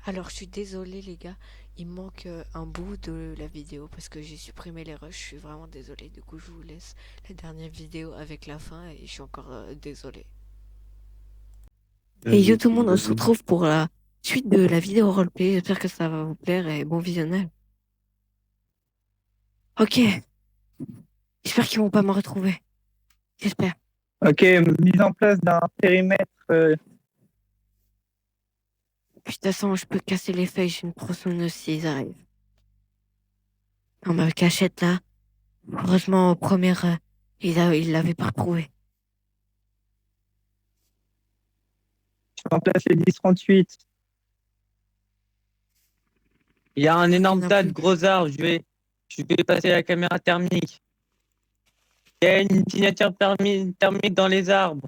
Alors, je suis désolée, les gars. Il manque un bout de la vidéo parce que j'ai supprimé les rushs. Je suis vraiment désolée. Du coup, je vous laisse la dernière vidéo avec la fin et je suis encore désolée. Et yo Vas-y, tout le monde, on se vas-y. retrouve pour la suite de la vidéo roleplay. J'espère que ça va vous plaire et bon visionnage. Ok, j'espère qu'ils vont pas me retrouver. J'espère. Ok, mise en place d'un périmètre. Puis, de toute façon, je peux casser les feuilles. J'ai une tronçonneuse s'ils arrivent. Dans ma cachette là. Heureusement, au premier, il l'avait pas retrouvé. Je mets en place les 10-38. Il y a un Ok, énorme non tas de plus. gros arbres. Je vais passer la caméra thermique. Il y a une signature thermique dans les arbres.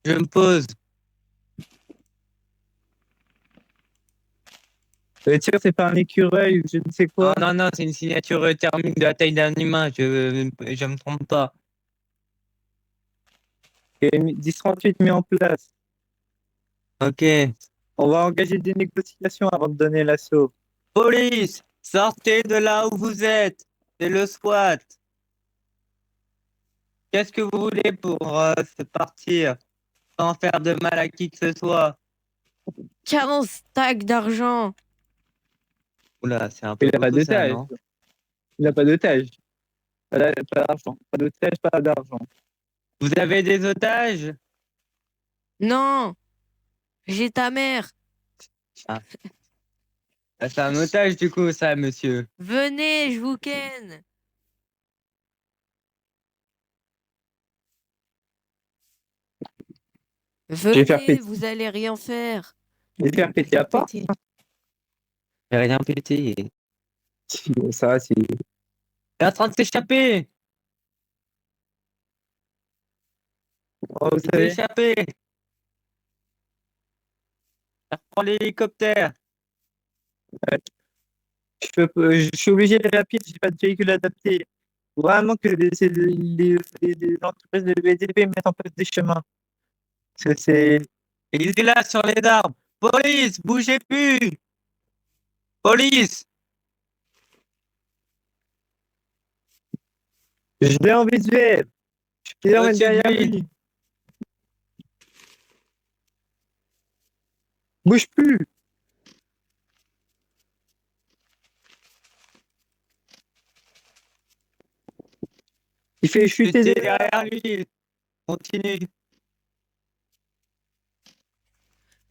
Je me pose. Ça veut dire que c'est pas un écureuil ou je ne sais Non, quoi. non, non, c'est une signature thermique de la taille d'un humain. Je me trompe pas. Ok, 10-38 mis en place. Ok. On va engager des négociations avant de donner l'assaut. Police, sortez de là où vous êtes. C'est le SWAT. Qu'est-ce que vous voulez pour se partir sans faire de mal à qui que ce soit? 40 stacks d'argent. Oula, c'est un Il peu n'a pas beaucoup ça, d'otage. non? Il n'a pas d'otage. Pas d'argent. Pas d'otage, pas d'argent. Vous avez des otages? Non, j'ai ta mère. Ah, c'est un otage du coup, ça, monsieur. Venez, je vous ken. Je vais faire Venez, péter. vous allez rien faire. Je vais faire péter à part. Pété. J'ai rien pété. Il Ça, c'est. est en train de s'échapper. Oh, vous Il s'est savez. échappé. Prends l'hélicoptère. Je suis obligé d'aller à pied, j'ai pas de véhicule adapté. Vraiment que les entreprises de VTP mettent en place des chemins. Parce que c'est. Il est là sur les arbres. Police, bougez plus. Police. Je l'ai en visuel. Je suis kilomètres Au-dessus de derrière lui. lui. Bouge plus. Il fait chuter J'étais des derrière arbres. lui. Continue.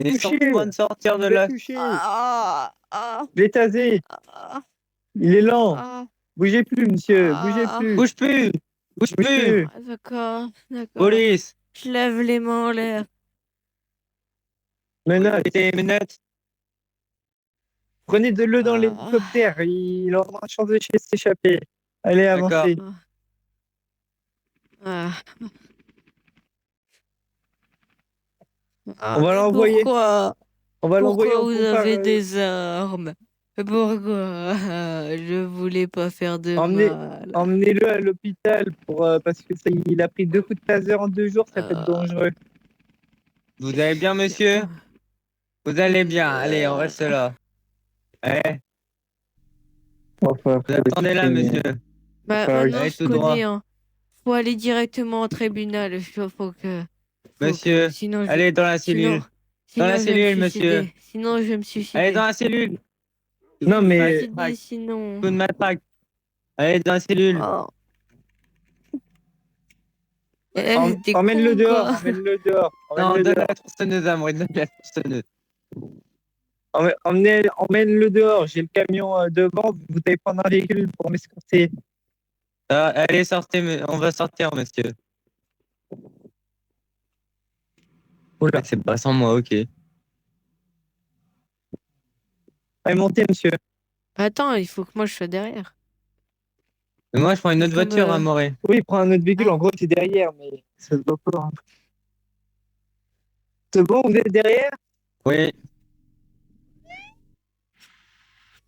Il est sur le Touché. point de sortir de Je l'ai là. touché. Ah, ah, Je l'ai tasé. ah, Il est lent. ah, Bougez plus, monsieur. Bougez ah. plus. Bouge plus. Bouge Bouge plus. plus. Ah, d'accord, d'accord. Police. Je lève les mains en l'air. Menottes. Mettez les menottes. Prenez de l'eau dans Ah, l'hélicoptère. Il aura une chance de s'échapper. Allez, D'accord. avancez. ah, On ah. va Mais l'envoyer. pourquoi? On va l'envoyer Pourquoi en vous compare. avez des armes? Pourquoi? Je voulais pas faire de Emmenez, mal. emmenez-le à l'hôpital parce que il a pris 2 coups de taser en 2 jours, ça peut être Ah, dangereux. Vous allez bien, monsieur? Vous allez bien. Allez, on reste là. Eh, Enfin, vous faut le attendez là, supprimer. monsieur. bah, Enfin, maintenant Allez je tout droit. connais, hein. Faut aller directement au tribunal. Faut que, sinon Allez dans la sinon, cellule. Dans la sinon je vais me cellule, monsieur. suicider. Sinon je vais me Allez dans suicider. la cellule. Je non, vais me mais suicider sinon. Coup de matraque. Allez dans la cellule. Oh. T'es emmène-le con, dehors, quoi. emmène-le dehors, Non, emmène-le donne dehors. la tronçonneuse à moi. Donne la tronçonneuse. Emmène-le dehors. J'ai le camion devant. Vous allez prendre un véhicule pour m'escorter. Ah, allez, sortez. On va sortir, monsieur. Oula. C'est pas sans moi, ok. Allez, montez, monsieur. Attends, il faut que moi je sois derrière. Mais moi, je prends une Mais autre comme voiture à Morée. Oui, prends un autre véhicule. ah, En gros, t'es derrière, mais ça se voit pas, hein. C'est bon, vous êtes derrière? Oui.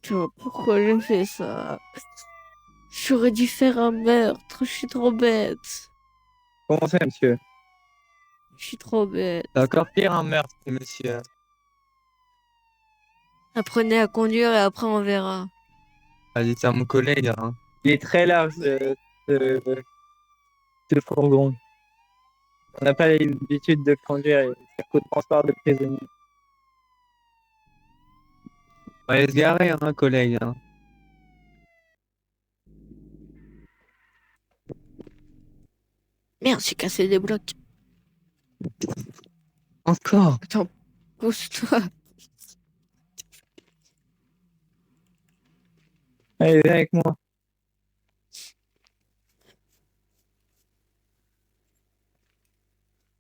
tu vois, pourquoi j'ai fait ça? J'aurais dû faire un meurtre. Je suis trop bête. Comment ça, monsieur? Je suis trop bête. C'est encore pire un meurtre, monsieur. Apprenez à conduire et après on verra. Allez, c'est à mon collègue, hein. Il est très large, ce fourgon. On n'a pas l'habitude de conduire et ça coûte transport de prisonniers. On va aller se garer, hein, collègue, hein. Merde, j'ai cassé des blocs. Encore. Attends, pousse-toi. Allez, viens avec moi.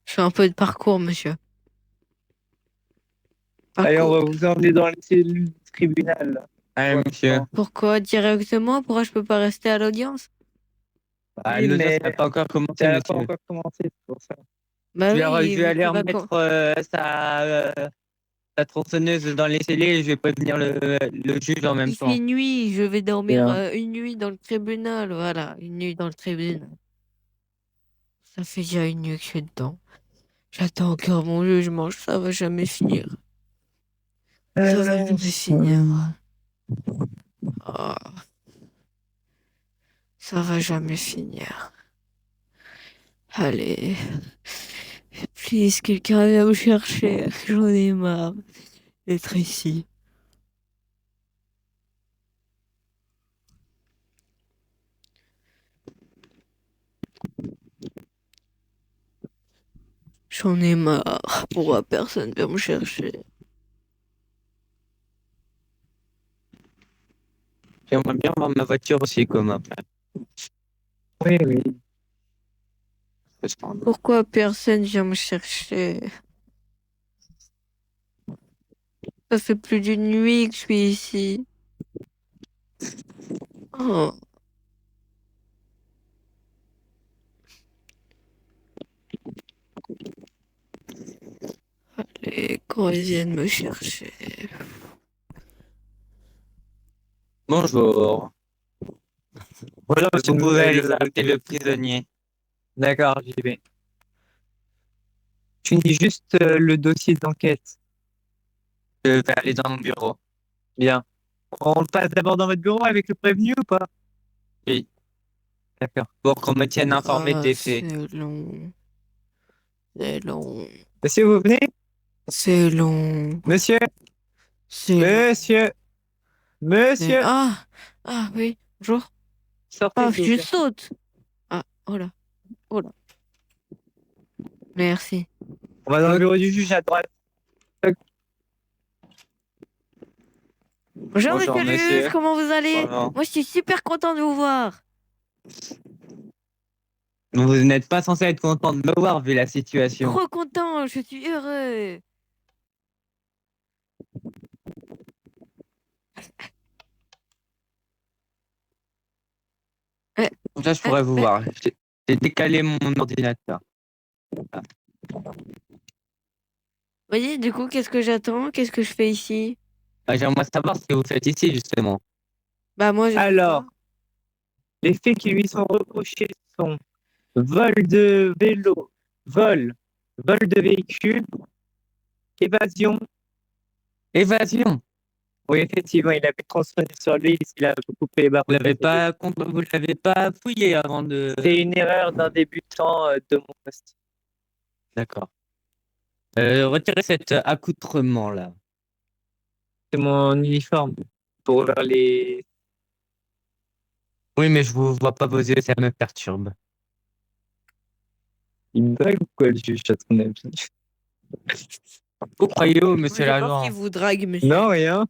Je fais un peu de parcours, monsieur. Allez, on va Parcours. vous emmener dans les cellules du tribunal, là. Allez, Ouais, monsieur. bon. Pourquoi directement? Pourquoi je peux pas rester à l'audience? Ah, Oui, l'audience mais n'a pas encore commencé, ça n'a pas monsieur. encore commencé, c'est pour ça. Bah Je oui, vais vu aller qu'on va remettre sa tronçonneuse dans les scellés et je vais prévenir le juge en même il temps. fait nuit, je vais dormir Bien. une nuit dans le tribunal. Voilà, une nuit dans le tribunal. Ça fait déjà une nuit que je suis dedans. J'attends encore mon jugement, ça va jamais finir. Ça va jamais finir. Oh, ça va jamais finir. Allez. Please, quelqu'un vient me chercher. J'en ai marre d'être ici. J'en ai marre. Pourquoi personne vient me chercher? J'aimerais bien avoir ma voiture aussi, comme après. Oui, oui. Pourquoi personne vient me chercher? Ça fait plus d'une nuit que je suis ici. Oh. Allez, quand ils viennent me chercher. Bonjour. Voilà, Vous pouvez aller arrêter le prisonnier. D'accord, j'y vais. Tu me dis juste le dossier d'enquête. Je vais aller dans mon bureau. Bien. On passe d'abord dans votre bureau avec le prévenu ou pas? Oui. D'accord. Pour qu'on me tienne informé des faits. C'est long. C'est long. Monsieur, vous venez? C'est long. Monsieur? C'est long. Monsieur? Monsieur? Ah! Ah oui, bonjour. Sortez, Ah, s'il vous je plaît. saute. Ah, oh là. Oh là. Merci. On va dans le bureau du juge à droite. Bonjour, Bonjour, monsieur le monsieur. juge, comment vous allez? Bonjour. Moi, je suis super content de vous voir. Vous n'êtes pas censé être content de me voir vu la situation. Trop content, je suis heureux. Comme ça, je pourrais vous voir. J'ai décalé mon ordinateur. Voyez, du coup, qu'est-ce que j'attends? Qu'est-ce que je fais ici? Ah, j'aimerais savoir ce que vous faites ici, justement. Bah, moi, je sais Alors, pas. les faits qui lui sont reprochés sont vol de vélo, vol de véhicule, évasion. Évasion. Oui, effectivement, il avait transféré sur lui, il a coupé les barres. Vous l'avez pas fouillé avant de. C'est une erreur d'un débutant de mon poste. D'accord. Retirez cet accoutrement-là. C'est mon uniforme pour faire les. Oui, mais je vous vois pas vos yeux, ça me perturbe. Il me drague ou quoi, le juge, à ton avis? Vous croyez où, Moi, monsieur j'ai peur l'agent? qu'il vous drague, monsieur. Non, rien.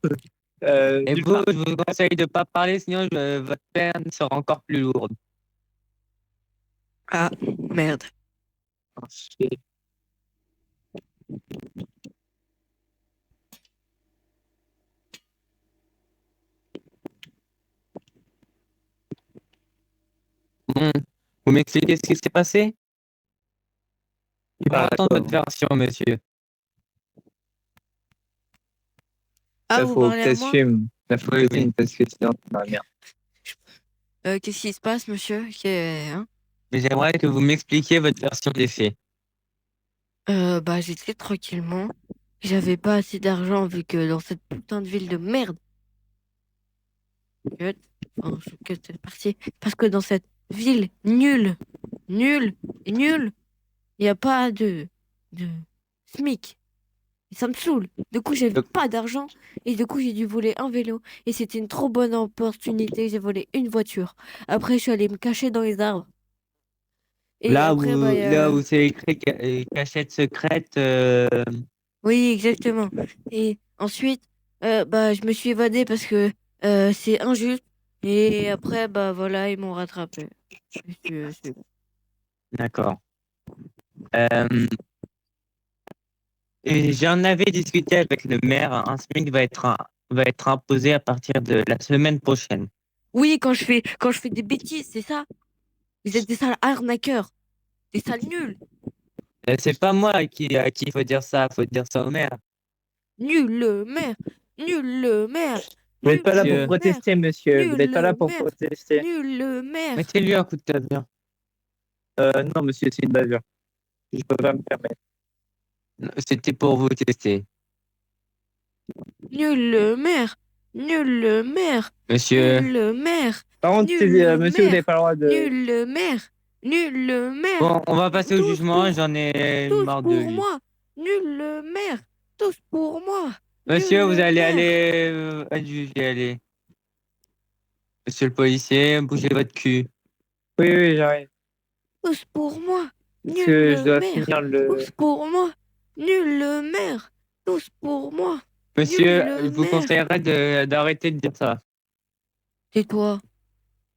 Et Nulle vous, part. je vous conseille de pas parler, sinon votre peine sera encore plus lourde. Ah, merde. Bon, vous m'expliquez ce qui s'est passé? Je vais Ah, entendre d'accord. votre version, monsieur. Ah, Là, vous faut parlez que à moi? t'assumes. Là, faut que Oui, t'assumes oui. parce que sinon, ça va bien. Qu'est-ce qui se passe, monsieur? Hein? Mais j'aimerais que vous m'expliquiez votre version des faits. Bah, j'étais tranquillement. J'avais pas assez d'argent vu que dans cette putain de ville de merde, cut, enfin, je cut cette partie, parce que dans cette ville nulle, nulle et nulle, il n'y a pas de SMIC. Et ça me saoule. Du coup, j'avais Donc, pas d'argent et du coup, j'ai dû voler un vélo. Et c'était une trop bonne opportunité. J'ai volé une voiture. Après, je suis allé me cacher dans les arbres. Et après, bah, là où c'est écrit cachette secrète, oui, exactement. Et ensuite, bah, je me suis évadée parce que c'est injuste. Et après, bah voilà, ils m'ont rattrapé. C'est bon. d'accord. Euh, et j'en avais discuté avec le maire. Un SMIC va être imposé à partir de la semaine prochaine. Oui, quand je fais des bêtises, c'est ça. Vous êtes des sales arnaqueurs, des sales nuls. C'est pas moi à qui il faut dire ça. Faut dire ça au maire. Nul le maire, nul le maire, Vous n'êtes nul pas là pour le Monsieur, maire, protester, monsieur. Vous nul n'êtes pas là le pour maire, protester. nul le maire, mettez-lui un coup de taser. Non, monsieur, c'est une bavure. Je peux pas me permettre. C'était pour vous tester. nul le maire, nul le maire, Monsieur, nul le maire, Par contre, nul le monsieur, vous n'avez maire, pas le droit de. nul le maire, nul le maire. bon, on va passer au Tous jugement. pour, J'en ai tous marre de pour lui. moi, nul le maire, tous pour moi, Monsieur, nul vous le allez maire, aller juger, allez. Monsieur le policier, bougez votre cul. Oui, oui, j'arrive. tous pour moi, Parce nul que je le dois maire, finir le. tous pour moi, nul le maire, tous pour moi, nul Monsieur, je le vous maire. conseillerais d'arrêter de dire ça. Tais-toi,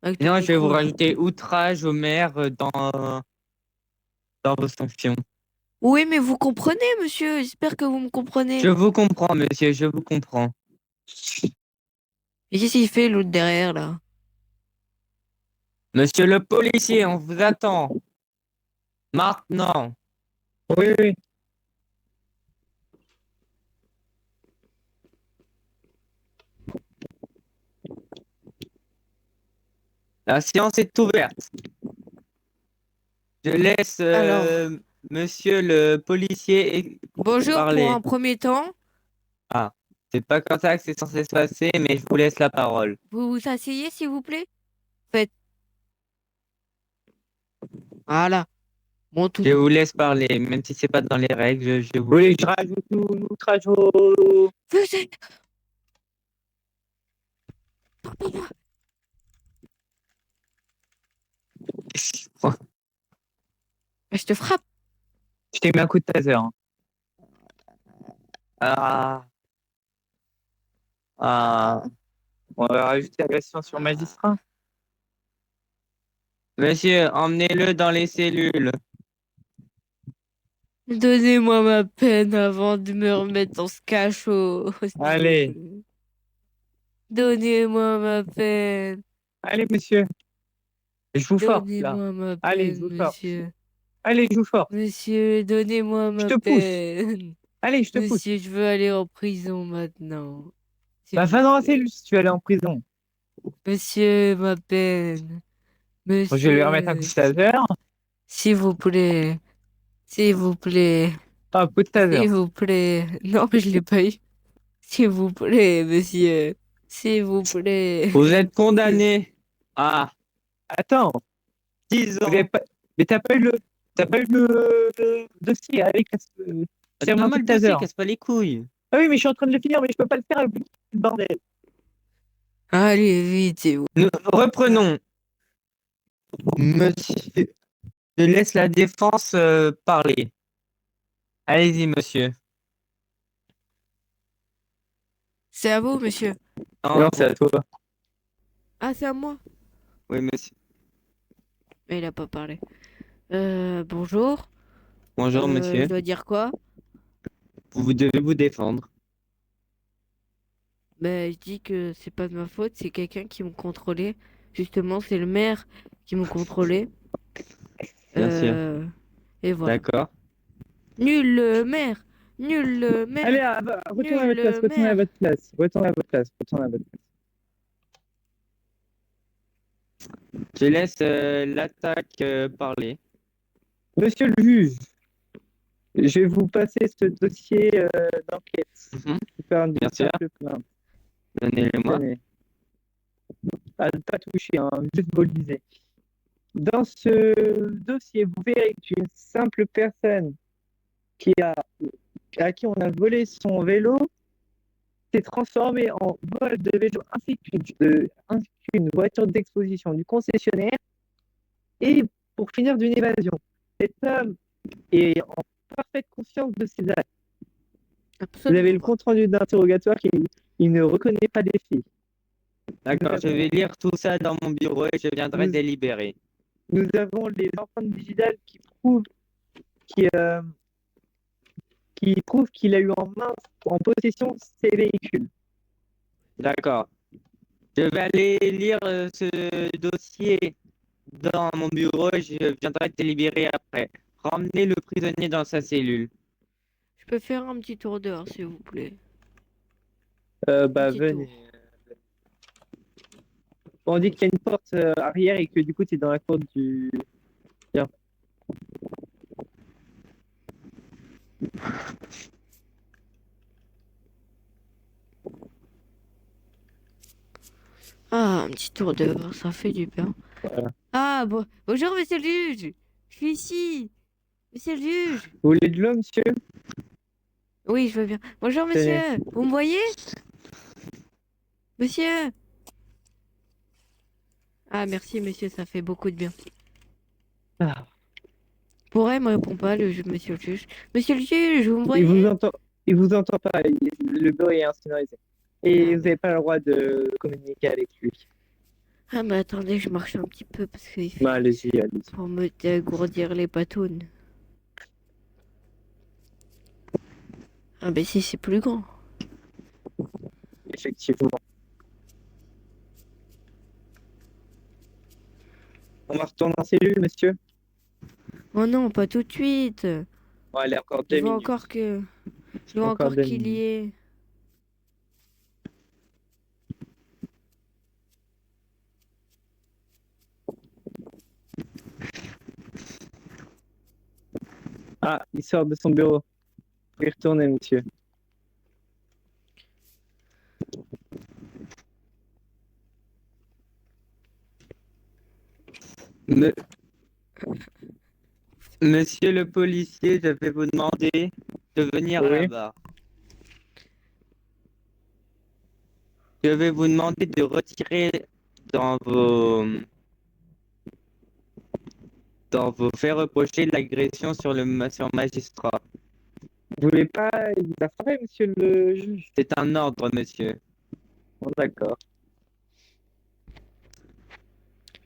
avec ton Sinon, je vais vous micro là. rajouter outrage au maire dans vos sanctions. Oui, mais vous comprenez, monsieur, j'espère que vous me Je comprenez. vous comprends, monsieur, je vous comprends. Et qu'est-ce qu'il fait l'autre derrière là? Monsieur le policier, on vous attend. Maintenant. Oui, oui. La séance est ouverte. Je laisse Alors, monsieur le policier bonjour pour parler. un premier temps. Ah, c'est pas comme ça que c'est censé se passer, mais je vous laisse la parole. Vous vous asseyez, s'il vous plaît? Faites. Voilà. Mon Je toutou. vous laisse parler, même si c'est pas dans les règles, je Vous vous... voulez que je rajoute outrage au. Vous êtes... Papa, je te frappe. Je t'ai mis un coup de taser. Hein. Ah, ah. On va rajouter agression sur magistrat. Monsieur, emmenez-le dans les cellules. Donnez-moi ma peine avant de me remettre dans ce cachot, s'il vous Allez, plaît. Donnez-moi ma peine. allez, monsieur. Je vous force, là. Donnez-moi ma Allez, je peine, vous force. monsieur. Allez, je vous force. Monsieur, donnez-moi Je ma te pousse. peine. Allez, je te pousse. Monsieur, je veux aller en prison maintenant. S'il Bah, vous va dans la plaît. cellule si tu veux aller en prison. Monsieur, ma peine. Bon, je vais lui remettre un coup Monsieur, de taser. s'il vous plaît. S'il vous plaît. Ah, un coup de taser. S'il vous plaît. Non, mais je l'ai pas eu. S'il vous plaît, monsieur. S'il vous plaît. Vous êtes condamné à Attends, 10 vous avez ans. pas... mais t'as pas eu le dossier. Allez, tire-moi un Donne-moi coup le de taser. dossier, casse pas les couilles. Ah oui, mais je suis en train de le finir, mais je peux pas le faire, le bordel. Allez, vite, c'est vous. Nous reprenons. Monsieur, je laisse la défense parler. Allez-y, monsieur. C'est à vous, monsieur. Non, Non, c'est à toi. Ah, c'est à moi. oui, monsieur. Mais il a pas parlé. Bonjour. Bonjour, Je monsieur. dois dire quoi? Vous devez vous défendre. Ben, je dis que c'est pas de ma faute, c'est quelqu'un qui me contrôlait. Justement, c'est le maire qui me contrôlait. Bien sûr. Euh, et voilà. D'accord. Nul le maire! Nul le Allez, maire! retournez à Nul votre place, le retournez à maire! votre place, retournez à votre place, retournez à votre place. Je laisse l'attaque parler. Monsieur le juge, Je vais vous passer ce dossier d'enquête. Mhm. Pour faire une Bien sûr. simple plainte. Donnez-le-moi. Tenez. À ne pas toucher, hein, juste vous le lisez. Dans ce dossier, vous verrez qu'une simple personne qui a, à qui on a volé son vélo s'est transformée en vol de vélo ainsi qu'une voiture d'exposition du concessionnaire et pour finir d'une évasion. Cet homme est en parfaite conscience de ses actes. Vous avez Absolument le pas. compte rendu d'interrogatoire qu'il ne reconnaît pas des faits. D'accord, je vais lire tout ça dans mon bureau et je viendrai Nous- délibérer. Nous avons les empreintes digitales qui, euh, qui prouvent qu'il a eu en possession ces véhicules. D'accord. Je vais aller lire ce dossier dans mon bureau et je viendrai délibérer après. Ramenez le prisonnier dans sa cellule. Je peux faire un petit tour dehors, s'il vous plaît. Petit Venez. tour. On dit qu'il y a une porte arrière et que du coup, tu es dans la cour du. Tiens. Ah, un petit tour dehors, ça fait du bien. Voilà. Ah, bonjour, monsieur le juge. Je suis ici. Monsieur le juge. Vous voulez de l'eau, monsieur? Oui, je veux bien. Bonjour, monsieur. Vous me voyez? Monsieur. Ah, merci, monsieur, ça fait beaucoup de bien. Ah. Pourrait me répond pas, monsieur le juge. Monsieur le juge, vous me Il voyez? vous entend, il vous entend pas. Le bruit est insonorisé. Et Ah. vous n'avez pas le droit de communiquer avec lui. Ah, mais attendez, je marche un petit peu parce qu'il fait Allez-y, allez-y. pour me dégourdir les patounes. Ah, ben si, c'est plus grand. Effectivement. On va retourner en cellule, monsieur. Oh non, pas tout de suite. Bon, allez, encore Je 2 veux minutes. encore que. Je veux Encore encore 2 qu'il y ait. Ah, il sort de son bureau. Vous pouvez retourner, monsieur. Me- Monsieur le policier, je vais vous demander de venir Oui. là-bas. Je vais vous demander de retirer dans vos faits reprocher l'agression sur sur magistrat. Vous voulez pas vous asseoir, monsieur le juge? C'est un ordre, monsieur. Bon, d'accord.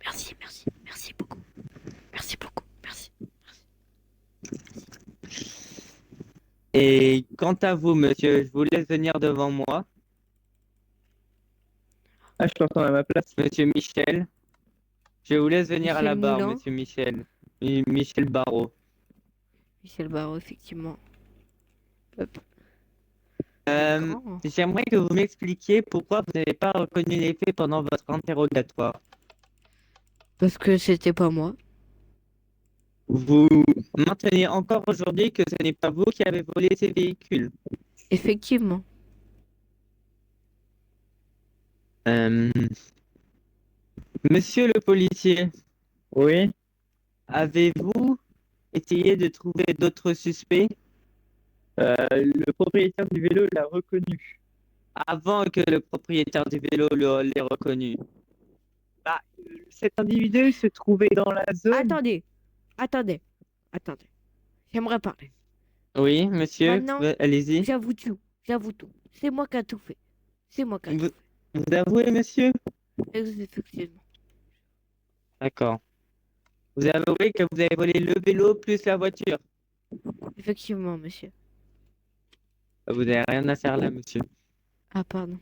Merci, merci, merci beaucoup. Merci beaucoup, merci. Et quant à vous, monsieur, je vous laisse venir devant moi. Ah, je peux retourner à ma place. Monsieur Michel, je vous laisse venir à la Michel barre, Moulin. monsieur Michel. Michel Barrault. Michel Barreau, effectivement. Hop. Euh, Grand. J'aimerais que vous m'expliquiez pourquoi vous n'avez pas reconnu les faits pendant votre interrogatoire. Parce que c'était pas moi. Vous maintenez encore aujourd'hui que ce n'est pas vous qui avez volé ces véhicules. Effectivement. Euh, Monsieur le policier, Oui. avez-vous essayé de trouver d'autres suspects Le propriétaire du vélo l'a reconnu. avant que le propriétaire du vélo l'ait reconnu? Cet individu se trouvait dans la zone. Attendez. Attendez. Attendez. J'aimerais parler. Oui, monsieur, Maintenant, allez-y. j'avoue tout. J'avoue tout. C'est moi qui a tout fait. C'est moi qui a Vous, tout vous avouez, monsieur? fait. Effectivement. D'accord. Vous avouez que vous avez volé le vélo plus la voiture. Effectivement, monsieur. Vous n'avez rien à faire là, monsieur. Ah, pardon.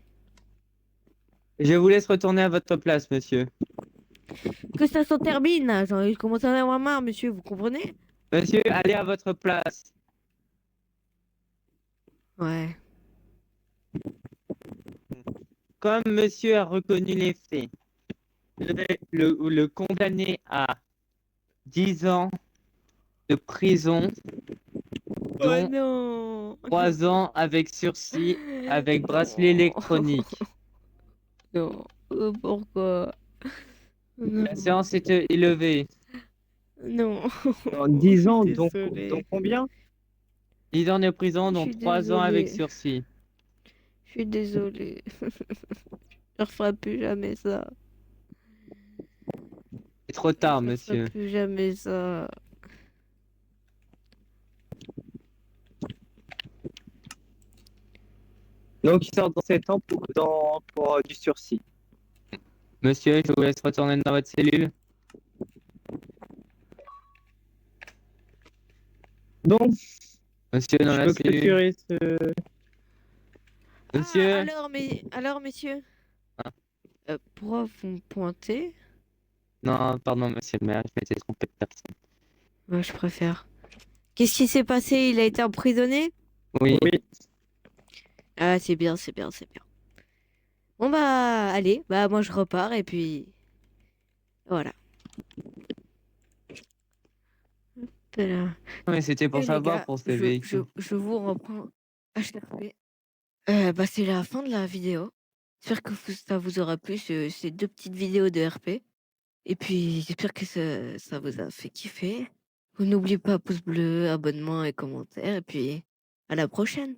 Je vous laisse retourner à votre place, monsieur. Que ça s'en termine, là. Je commence à en avoir marre, monsieur. Vous comprenez? Monsieur, allez à votre place. Ouais. Comme monsieur a reconnu les faits, je vais le condamner à 10 ans de prison Oh dont non. 3 ans avec sursis, avec bracelet Non. électronique. Non. Pourquoi? La Non. séance est élevée. Non. Dans Je 10 suis ans, donc désolée. combien? 10 ans de prison, Je dont suis 3 ans avec désolée. sursis. Je suis désolée. Je ne referai plus jamais ça. C'est trop Je tard, ne referai monsieur. plus jamais ça. Donc, il sort dans 7 ans pour du sursis. Monsieur, je vous laisse retourner dans votre cellule. Donc, Monsieur, dans je la peux cellule. clôturer ce. Monsieur. Alors, messieurs, pourquoi vous me pointez? Non, pardon, monsieur le maire, je m'étais trompé de personne. Moi, je préfère. Qu'est-ce qui s'est passé? Il a été emprisonné? Oui, Oui, Ah, c'est bien, c'est bien, c'est bien. Bon, bah, allez, bah, moi, je repars et puis. Voilà. Voilà. mais c'était pour Et les savoir gars, pour ce véhicule. je vous reprends HRP. Bah, c'est la fin de la vidéo. J'espère que ça vous aura plu, ces deux petites vidéos de RP. Et puis, j'espère que ça vous a fait kiffer. Vous n'oubliez pas pouce bleu, abonnement et commentaire. Et puis, à la prochaine.